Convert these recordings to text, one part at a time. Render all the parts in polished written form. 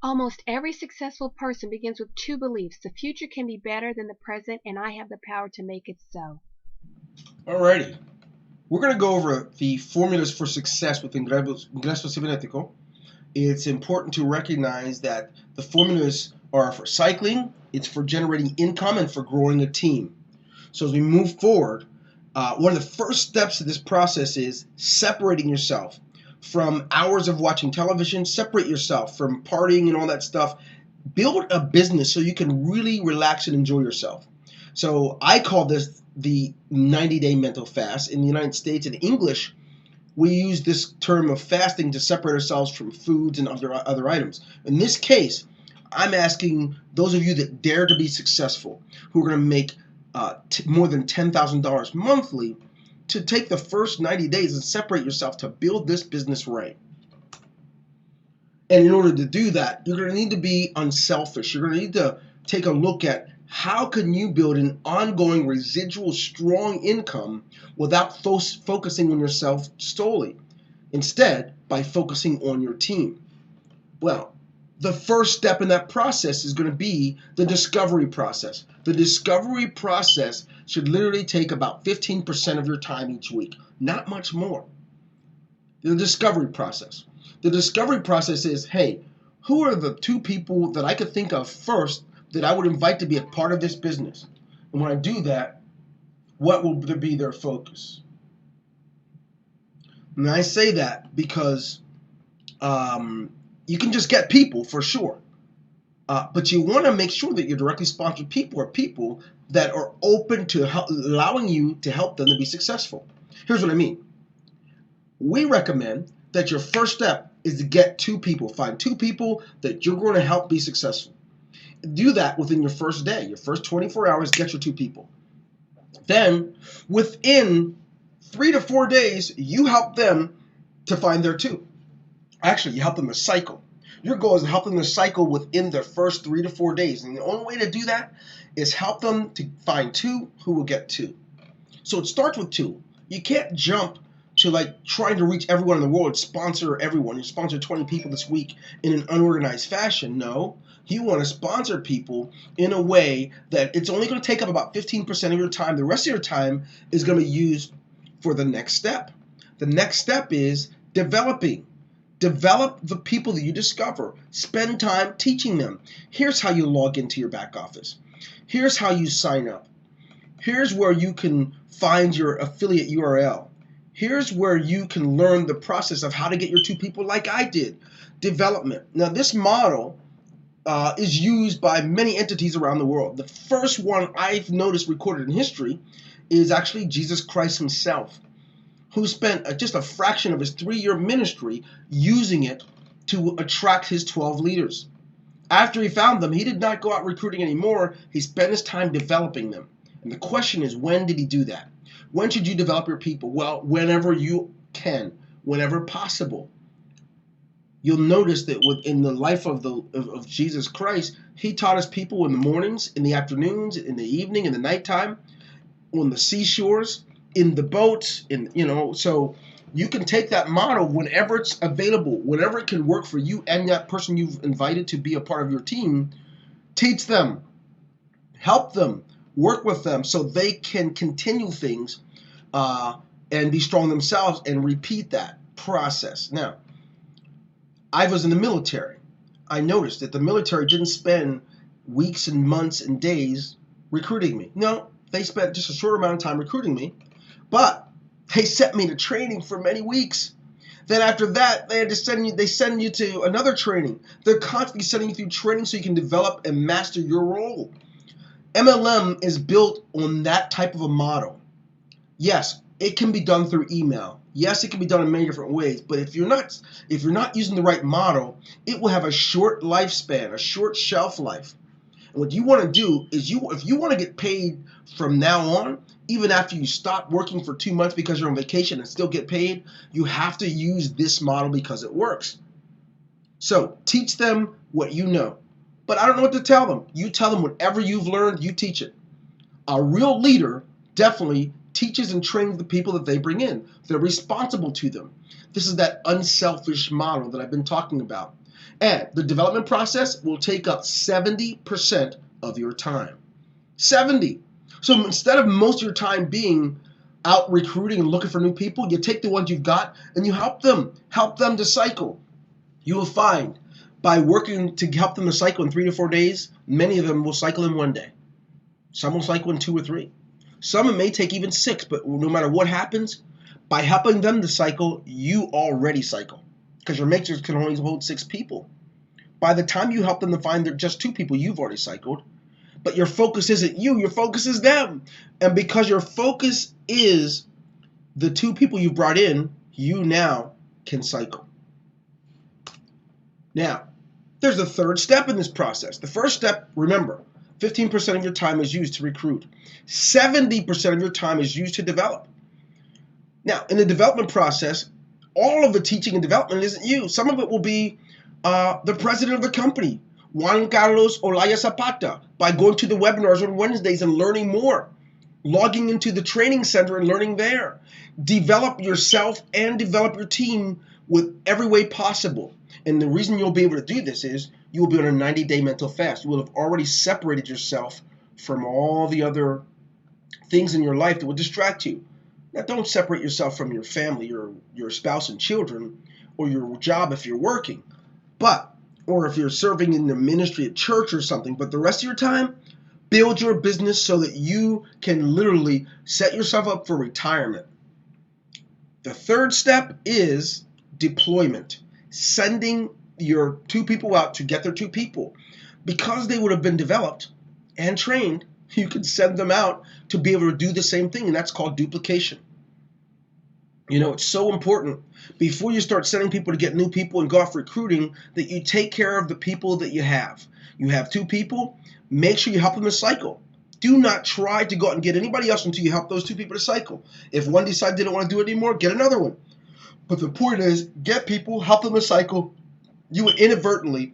Almost every successful person begins with two beliefs: the future can be better than the present, and I have the power to make it so. Alrighty. We're going to go over the formulas for success with Ingreso Cybernetico. It's important to recognize that the formulas are for cycling, it's for generating income, and for growing a team. So as we move forward, one of the first steps of this process is separating yourself from hours of watching television, separate yourself from partying and all that stuff. Build a business so you can really relax and enjoy yourself. So I call this the 90-day mental fast. In the United States, in English, we use this term of fasting to separate ourselves from foods and other items. In this case, I'm asking those of you that dare to be successful, who are going to make more than $10,000 monthly, to take the first 90 days and separate yourself to build this business right. And in order to do that, you're going to need to be unselfish. You're going to need to take a look at how can you build an ongoing residual strong income without focusing on yourself solely. Instead, by focusing on your team. Well, the first step in that process is going to be the discovery process. The discovery process should literally take about 15% of your time each week, not much more. The discovery process. The discovery process is, hey, who are the two people that I could think of first that I would invite to be a part of this business? And when I do that, what will be their focus? And I say that because you can just get people for sure. But you want to make sure that your directly sponsored people are people that are open to allowing you to help them to be successful. Here's what I mean. We recommend that your first step is to get two people. Find two people that you're going to help be successful. Do that within your first day. Your first 24 hours, get your two people. Then, within 3 to 4 days, you help them to find their two. Actually, you help them to cycle. Your goal is to help them to cycle within their first 3 to 4 days. And the only way to do that is help them to find two who will get two. So it starts with two. You can't jump to like trying to reach everyone in the world, sponsor everyone. You sponsor 20 people this week in an unorganized fashion. No, you want to sponsor people in a way that it's only going to take up about 15% of your time. The rest of your time is going to be used for the next step. The next step is developing. Develop the people that you discover. Spend time teaching them. Here's how you log into your back office. Here's how you sign up. Here's where you can find your affiliate URL. Here's where you can learn the process of how to get your two people like I did. Development. Now, this model is used by many entities around the world. The first one I've noticed recorded in history is actually Jesus Christ himself, who spent just a fraction of his 3-year ministry using it to attract his 12 leaders. After he found them, he did not go out recruiting anymore. He spent his time developing them. And the question is, when did he do that? When should you develop your people? Well, whenever you can, whenever possible. You'll notice that within the life of Jesus Christ, he taught his people in the mornings, in the afternoons, in the evening, in the nighttime, on the seashores, in the boats, so you can take that model whenever it's available, whenever it can work for you and that person you've invited to be a part of your team. Teach them, help them, work with them so they can continue things and be strong themselves and repeat that process. Now, I was in the military. I noticed that the military didn't spend weeks and months and days recruiting me. No, they spent just a short amount of time recruiting me, but they sent me to training for many weeks. Then after that, they send you to another training. They're constantly sending you through training so you can develop and master your role. MLM is built on that type of a model. Yes, it can be done through email. Yes, it can be done in many different ways, but if you're not using the right model, it will have a short lifespan, a short shelf life. And what you want to do is if you want to get paid from now on, even after you stop working for 2 months because you're on vacation and still get paid, you have to use this model because it works. So teach them what you know. But I don't know what to tell them. You tell them whatever you've learned, you teach it. A real leader definitely teaches and trains the people that they bring in. They're responsible to them. This is that unselfish model that I've been talking about. And the development process will take up 70% of your time. 70. So instead of most of your time being out recruiting and looking for new people, you take the ones you've got and you help them to cycle. You will find by working to help them to cycle in 3 to 4 days, many of them will cycle in 1 day. Some will cycle in 2 or 3. Some it may take even 6, but no matter what happens, by helping them to cycle, you already cycle. Because your matrix can only hold 6 people. By the time you help them to find they're just 2 people, you've already cycled. But your focus isn't you, your focus is them. And because your focus is the 2 people you brought in, you now can cycle. Now, there's a third step in this process. The first step, remember, 15% of your time is used to recruit. 70% of your time is used to develop. Now, in the development process, all of the teaching and development isn't you. Some of it will be the president of the company, Juan Carlos Olaya Zapata, by going to the webinars on Wednesdays and learning more, logging into the training center and learning there. Develop yourself and develop your team with every way possible. And the reason you'll be able to do this is you will be on a 90-day mental fast. You will have already separated yourself from all the other things in your life that will distract you. Now, don't separate yourself from your family, your spouse and children, or your job if you're working, or if you're serving in the ministry at church or something. But the rest of your time, build your business so that you can literally set yourself up for retirement. The third step is deployment. Sending your 2 people out to get their 2 people. Because they would have been developed and trained, you can send them out to be able to do the same thing, and that's called duplication. You know, it's so important before you start sending people to get new people and go off recruiting that you take care of the people that you have. You have 2 people, make sure you help them to cycle. Do not try to go out and get anybody else until you help those 2 people to cycle. If one decides they don't want to do it anymore, get another one. But the point is, get people, help them to cycle. You will inadvertently,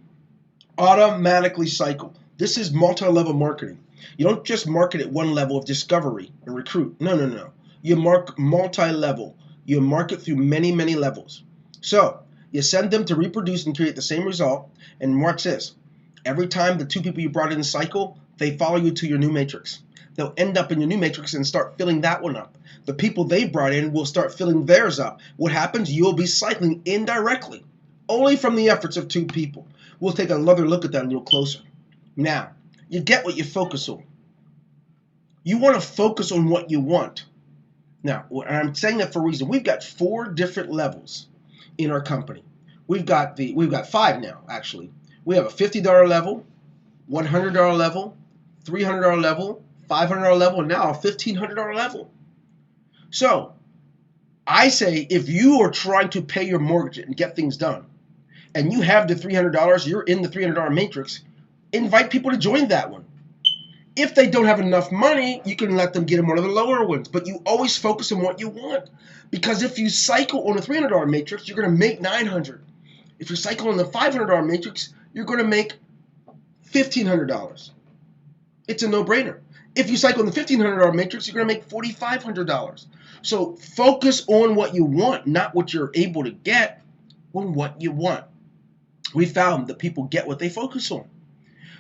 automatically cycle. This is multi-level marketing. You don't just market at one level of discovery and recruit. No. You mark multi-level. You market through many, many levels. So you send them to reproduce and create the same result. And watch this. Every time the 2 people you brought in cycle, they follow you to your new matrix. They'll end up in your new matrix and start filling that one up. The people they brought in will start filling theirs up. What happens? You'll be cycling indirectly, only from the efforts of 2 people. We'll take another look at that a little closer. Now, you get what you focus on. You want to focus on what you want. Now, and I'm saying that for a reason. We've got 4 different levels in our company. We've got 5 now, actually. We have a $50 level, $100 level, $300 level, $500 level, and now a $1,500 level. So, I say if you are trying to pay your mortgage and get things done, and you have the $300, you're in the $300 matrix, invite people to join that one. If they don't have enough money, you can let them get in one of the lower ones, but you always focus on what you want. Because if you cycle on a $300 matrix, you're going to make $900. If you cycle on the $500 matrix, you're going to make $1,500. It's a no-brainer. If you cycle in the $1,500 matrix, you're going to make $4,500. So focus on what you want, not what you're able to get, on what you want. We found that people get what they focus on.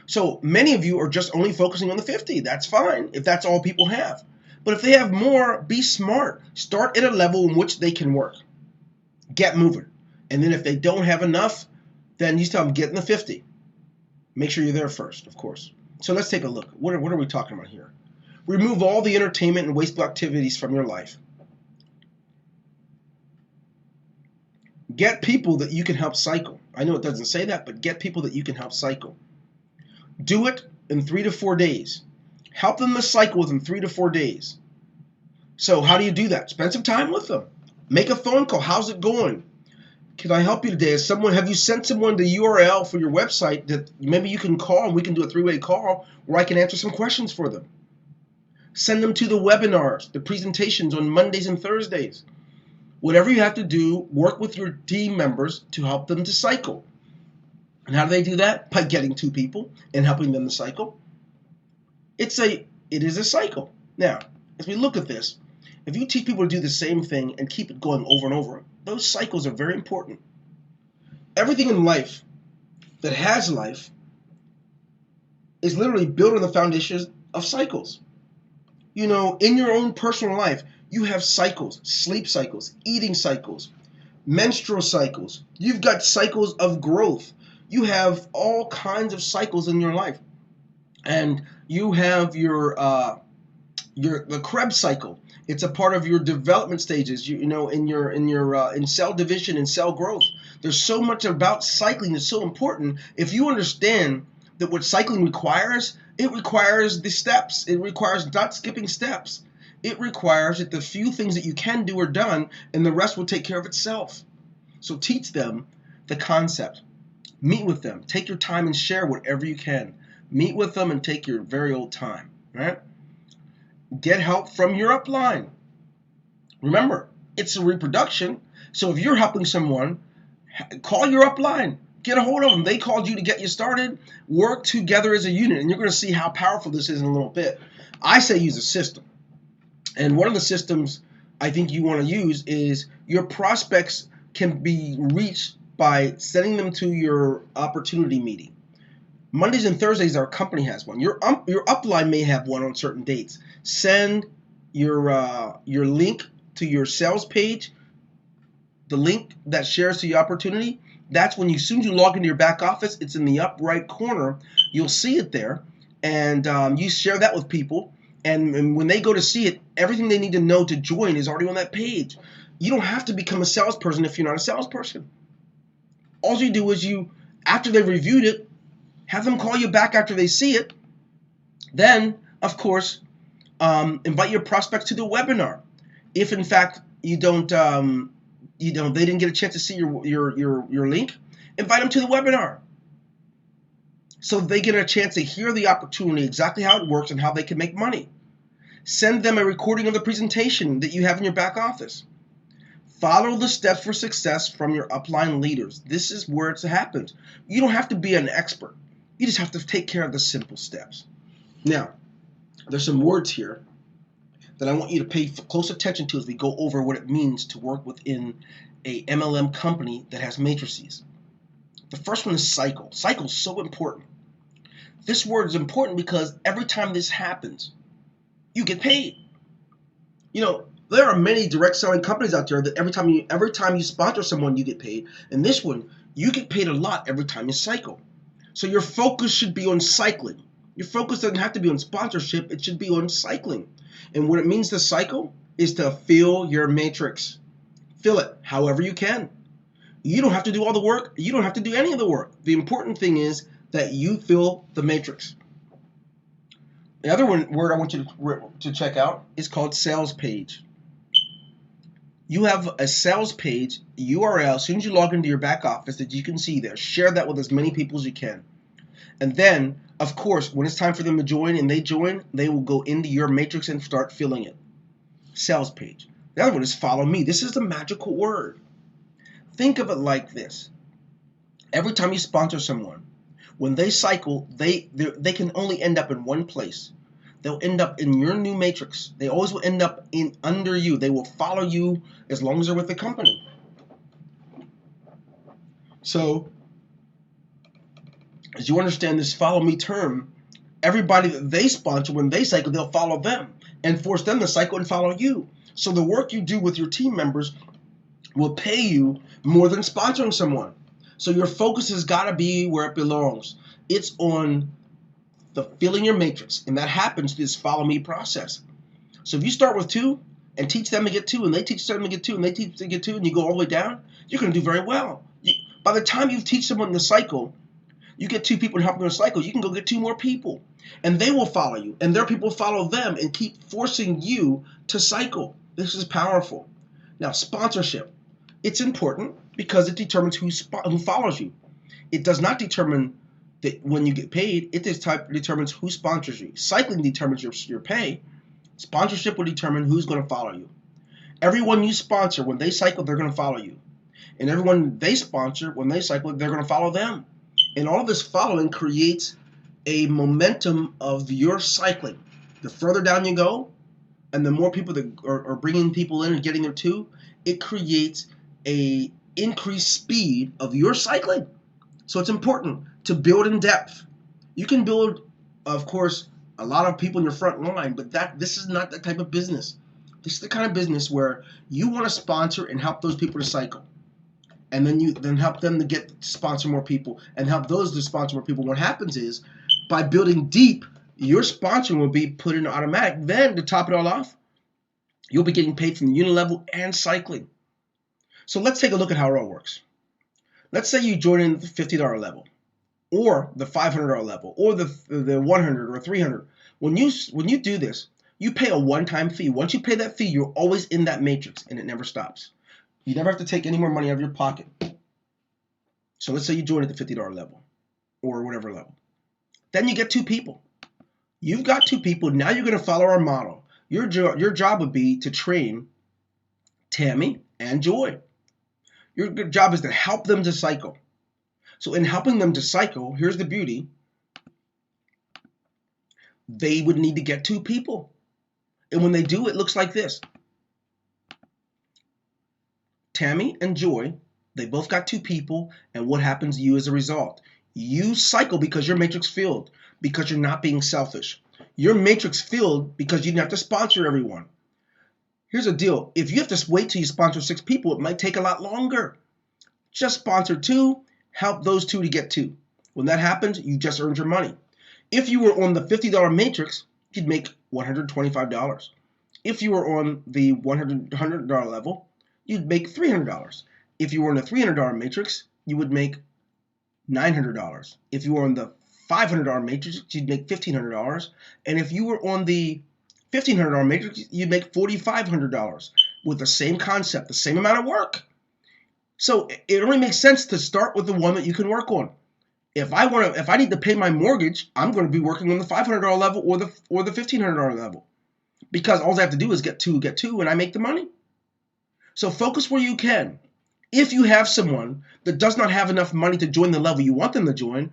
So many of you are just only focusing on the 50. That's fine if that's all people have. But if they have more, be smart. Start at a level in which they can work. Get moving. And then if they don't have enough, then you tell them get in the 50. Make sure you're there first, of course. So let's take a look. What are we talking about here? Remove all the entertainment and wasteful activities from your life. Get people that you can help cycle. I know it doesn't say that, but get people that you can help cycle. Do it in 3 to 4 days. Help them to cycle within 3 to 4 days. So how do you do that? Spend some time with them. Make a phone call. How's it going? Can I help you today? Have you sent someone the URL for your website that maybe you can call and we can do a 3-way call where I can answer some questions for them? Send them to the webinars, the presentations on Mondays and Thursdays. Whatever you have to do, work with your team members to help them to cycle. And how do they do that? By getting 2 people and helping them to cycle. It is a cycle. Now, as we look at this, if you teach people to do the same thing and keep it going over and over, those cycles are very important. Everything in life that has life is literally built on the foundations of cycles. In your own personal life, you have cycles, sleep cycles, eating cycles, menstrual cycles. You've got cycles of growth. You have all kinds of cycles in your life. And you have the Krebs cycle. It's a part of your development stages. In cell division and cell growth. There's so much about cycling that's so important. If you understand that what cycling requires, it requires the steps. It requires not skipping steps. It requires that the few things that you can do are done, and the rest will take care of itself. So teach them the concept. Meet with them. Take your time and share whatever you can. Meet with them and take your very old time. Right? Get help from your upline. Remember, it's a reproduction. So if you're helping someone, call your upline. Get a hold of them. They called you to get you started. Work together as a unit. And you're going to see how powerful this is in a little bit. I say use a system. And one of the systems I think you want to use is your prospects can be reached by sending them to your opportunity meeting. Mondays and Thursdays, our company has one. Your upline may have one on certain dates. Send your link to your sales page, the link that shares to your opportunity. That's when as soon as you log into your back office, it's in the up right corner. You'll see it there, and you share that with people. And when they go to see it, everything they need to know to join is already on that page. You don't have to become a salesperson if you're not a salesperson. All you do is after they've reviewed it, have them call you back after they see it. Then, of course, invite your prospects to the webinar. If in fact they didn't get a chance to see your link, invite them to the webinar, so they get a chance to hear the opportunity, exactly how it works and how they can make money. Send them a recording of the presentation that you have in your back office. Follow the steps for success from your upline leaders. This is where it happens. You don't have to be an expert. You just have to take care of the simple steps. Now, there's some words here that I want you to pay close attention to as we go over what it means to work within a MLM company that has matrices. The first one is cycle. Cycle is so important. This word is important because every time this happens, you get paid. There are many direct selling companies out there that every time you sponsor someone, you get paid. And this one, you get paid a lot every time you cycle. So your focus should be on cycling. Your focus doesn't have to be on sponsorship. It should be on cycling. And what it means to cycle is to fill your matrix. Fill it however you can. You don't have to do all the work. You don't have to do any of the work. The important thing is that you fill the matrix. The other word I want you to check out is called sales page. You have a sales page URL as soon as you log into your back office that you can see there. Share that with as many people as you can. And then, of course, when it's time for them to join and they join, they will go into your matrix and start filling it. Sales page. The other one is follow me. This is the magical word. Think of it like this. Every time you sponsor someone, when they cycle, they can only end up in one place. They'll end up in your new matrix. They always will end up under you. They will follow you as long as they're with the company. So, as you understand this follow me term, everybody that they sponsor, when they cycle, they'll follow them and force them to cycle and follow you. So the work you do with your team members will pay you more than sponsoring someone. So your focus has got to be where it belongs. It's on the filling your matrix, and that happens through this follow me process. So if you start with 2 and teach them to get 2, and they teach them to get 2, and they teach them to get 2, and you go all the way down, you're going to do very well. By the time you teach someone the cycle, you get 2 people and help them to cycle, you can go get 2 more people, and they will follow you, and their people follow them and keep forcing you to cycle. This is powerful. Now, sponsorship. It's important because it determines who follows you. It does not determine that when you get paid. It determines who sponsors you. Cycling determines your pay. Sponsorship will determine who's going to follow you. Everyone you sponsor, when they cycle, they're going to follow you. And everyone they sponsor, when they cycle, they're going to follow them. And all of this following creates a momentum of your cycling. The further down you go, and the more people that are bringing people in and getting there too, it creates a increased speed of your cycling. So it's important to build in depth. You can build, of course, a lot of people in your front line, but this is not that type of business. This is the kind of business where you want to sponsor and help those people to cycle. And then you help them to get to sponsor more people and help those to sponsor more people. What happens is, by building deep, your sponsoring will be put in automatic. Then, to top it all off, you'll be getting paid from the unit level and cycling. So let's take a look at how it all works. Let's say you join in the $50 level, or the $500 level, or the $100 or $300. When you do this, you pay a one-time fee. Once you pay that fee, you're always in that matrix, and it never stops. You never have to take any more money out of your pocket. So let's say you join at the $50 level, or whatever level. Then you get 2 people. You've got 2 people. Now you're going to follow our model. Your job would be to train Tammy and Joy. Your job is to help them to cycle. So in helping them to cycle, here's the beauty. They would need to get 2 people. And when they do, it looks like this. Tammy and Joy, they both got 2 people, and what happens to you as a result? You cycle because your matrix filled, because you're not being selfish. Your matrix filled because you didn't have to sponsor everyone. Here's the deal. If you have to wait till you sponsor 6 people, it might take a lot longer. Just sponsor 2, help those 2 to get 2. When that happens, you just earned your money. If you were on the $50 matrix, you'd make $125. If you were on the $100 level, you'd make $300. If you were on the $300 matrix, you would make $900. If you were on the $500 matrix, you'd make $1,500. And if you were on the $1,500 matrix, you'd make $4,500 with the same concept, the same amount of work. So it only makes sense to start with the one that you can work on. If I need to pay my mortgage, I'm going to be working on the $500 level or the $1,500 level, because all I have to do is get two, and I make the money. So focus where you can. If you have someone that does not have enough money to join the level you want them to join,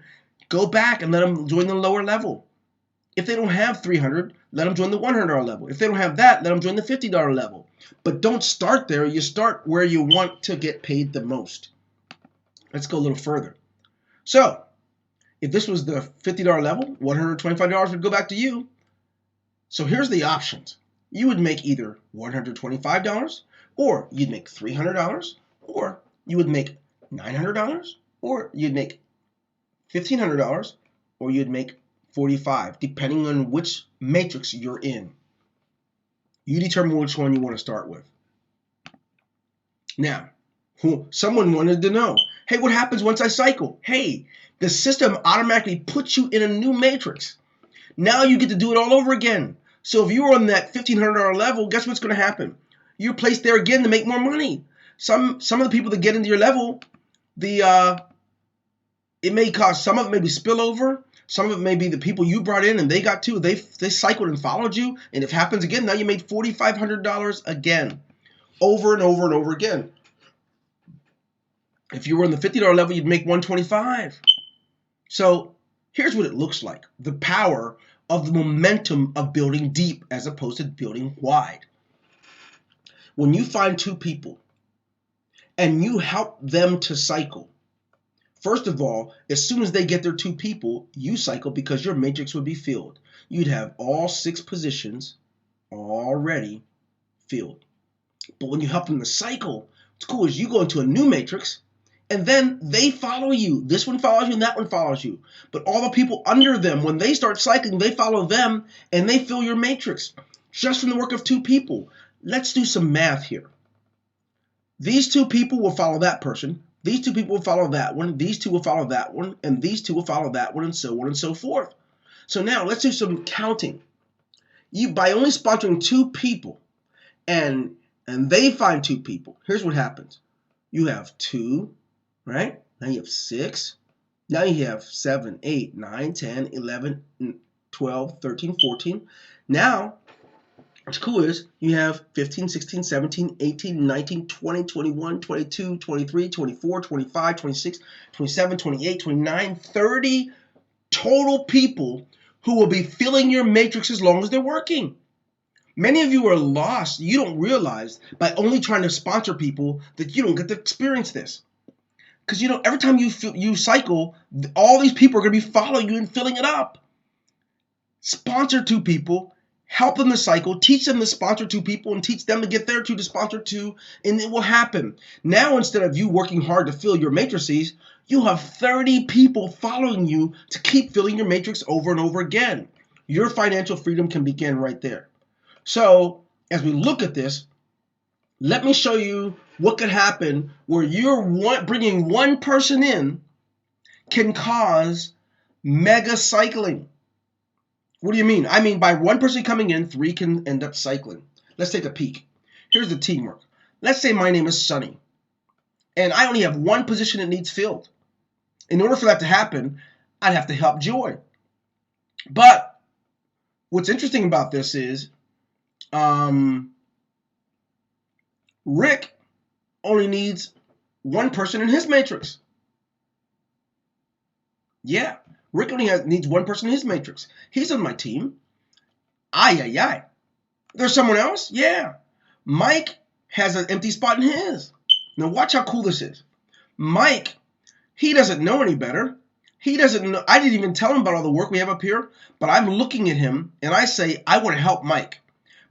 go back and let them join the lower level. If they don't have $300, let them join the $100 level. If they don't have that, let them join the $50 level. But don't start there. You start where you want to get paid the most. Let's go a little further. So if this was the $50 level, $125 would go back to you. So here's the options. You would make either $125, or you'd make $300, or you would make $900, or you'd make $1,500, or you'd make $45, depending on which matrix you're in. You determine which one you want to start with. Now, someone wanted to know, hey, what happens once I cycle? Hey, the system automatically puts you in a new matrix. Now you get to do it all over again. So if you were on that $1,500 level, guess what's going to happen? You're placed there again to make more money. Some of the people that get into your level, it may cause, some of it may be spillover. Some of it may be the people you brought in and they got too. They cycled and followed you. And if it happens again, now you made $4,500 again. Over and over and over again. If you were on the $50 level, you'd make $125. So here's what it looks like. The power of the momentum of building deep as opposed to building wide. When you find 2 people and you help them to cycle, first of all, as soon as they get their 2 people, you cycle because your matrix would be filled. You'd have all 6 positions already filled. But when you help them to cycle, what's cool is you go into a new matrix, and then they follow you. This one follows you, and that one follows you. But all the people under them, when they start cycling, they follow them, and they fill your matrix just from the work of 2 people. Let's do some math here. These 2 people will follow that person. These 2 people will follow that one. These 2 will follow that one. And these 2 will follow that one, and so on and so forth. So now let's do some counting. By only sponsoring 2 people, and they find 2 people, here's what happens. You have 2, right? Now you have 6. Now you have 7, 8, 9, 10, 11, 12, 13, 14. Now, what's cool is you have 15, 16, 17, 18, 19, 20, 21, 22, 23, 24, 25, 26, 27, 28, 29, 30 total people who will be filling your matrix as long as they're working. Many of you are lost. You don't realize by only trying to sponsor people that you don't get to experience this. Because every time you cycle, all these people are going to be following you and filling it up. Sponsor 2 people, help them to cycle, teach them to sponsor 2 people, and teach them to get their 2 to sponsor 2, and it will happen. Now, instead of you working hard to fill your matrices, you have 30 people following you to keep filling your matrix over and over again. Your financial freedom can begin right there. So, as we look at this, let me show you what could happen where you're bringing one person in can cause mega cycling. What do you mean? I mean, by one person coming in, 3 can end up cycling. Let's take a peek. Here's the teamwork. Let's say my name is Sonny, and I only have one position that needs filled. In order for that to happen, I'd have to help Joy. But what's interesting about this is Rick only needs one person in his matrix. Yeah, Rick only needs one person in his matrix. He's on my team. Ay. There's someone else? Yeah. Mike has an empty spot in his. Now watch how cool this is. Mike, he doesn't know any better. He doesn't know. I didn't even tell him about all the work we have up here, but I'm looking at him and I say, I want to help Mike.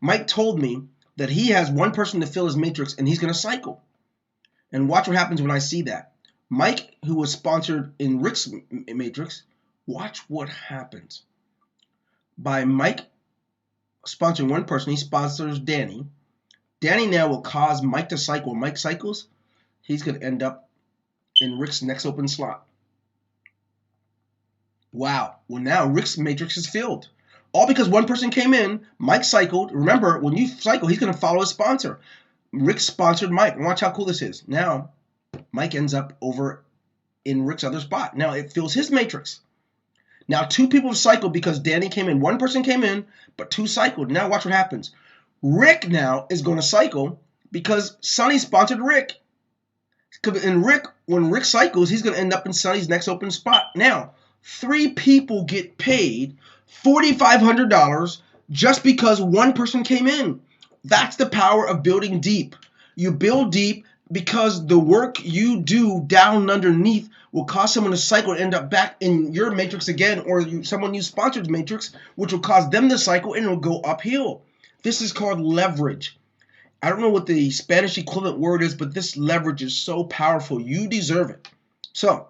Mike told me that he has one person to fill his matrix and he's going to cycle. And watch what happens when I see that. Mike, who was sponsored in Rick's matrix, watch what happens. By Mike sponsoring one person, he sponsors Danny. Danny now will cause Mike to cycle. When Mike cycles, he's going to end up in Rick's next open slot. Wow. Well, now Rick's matrix is filled. All because one person came in, Mike cycled. Remember, when you cycle, he's going to follow his sponsor. Rick sponsored Mike. And watch how cool this is. Now, Mike ends up over in Rick's other spot. Now, it fills his matrix. Now, 2 people have cycled because Danny came in. One person came in, but 2 cycled. Now, watch what happens. Rick now is going to cycle because Sonny sponsored Rick. And Rick, when Rick cycles, he's going to end up in Sonny's next open spot. Now, 3 people get paid $4,500 just because one person came in. That's the power of building deep. You build deep because the work you do down underneath will cause someone to cycle and end up back in your matrix again, or someone you sponsored matrix, which will cause them to cycle and it will go uphill. This is called leverage. I don't know what the Spanish equivalent word is, but this leverage is so powerful. You deserve it. So,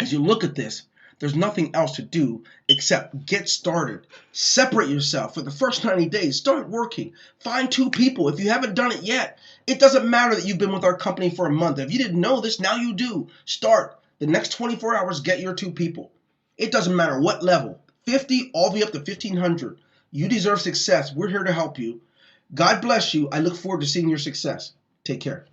as you look at this, there's nothing else to do except get started. Separate yourself for the first 90 days. Start working. Find 2 people. If you haven't done it yet, it doesn't matter that you've been with our company for a month. If you didn't know this, now you do. Start. The next 24 hours, get your 2 people. It doesn't matter what level. 50 all the way up to 1,500. You deserve success. We're here to help you. God bless you. I look forward to seeing your success. Take care.